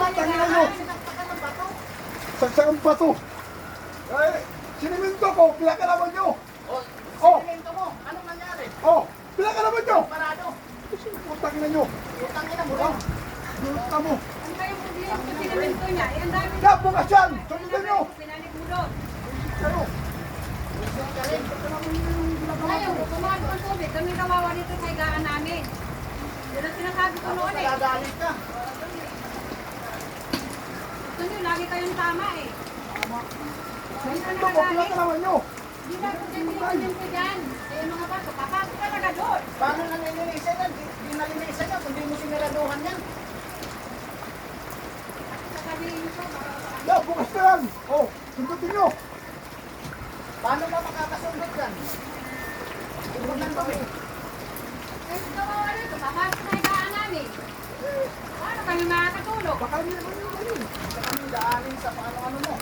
Tangina nyo. Saksakan pa to. Ay, siniminto ko, pinakalaman nyo. Oh, Sinimento mo. Anong nangyari? oh, pinakalaman nyo. Parado. Putang na nyo. Utang ina mo. Oh, luta mo. Ano ba yung problema sa sinamento niya? Eh, ang dami Ya, bukas yan. Sundan nyo. pinanig mo doon. Kayo. Ngayon, tumago ang tubig. Kami kawawa dito sa higaan namin. Yun ang sinasabi ko noon eh. Nagagalit ka. Gusto nyo, lagi kayong tama eh. Siniminto ko, pinakalaman nyo. Hindi na po din sinamento dyan. Eh, mga bato, papasok talaga doon. Paano nang nilinisan yan? Di malinisan yan kung di mo siniraduhan yan. Sasabihin nyo po, Ya, bukas na yan. Oh, sundutin nyo. Paano ba makakasundot yan? Turunan mo eh. eh, kawawa dito, papasok sa higaan namin. Paano kami makakatulog? Baka hindi naman yun. Sa kami daanin sa paano-ano mo.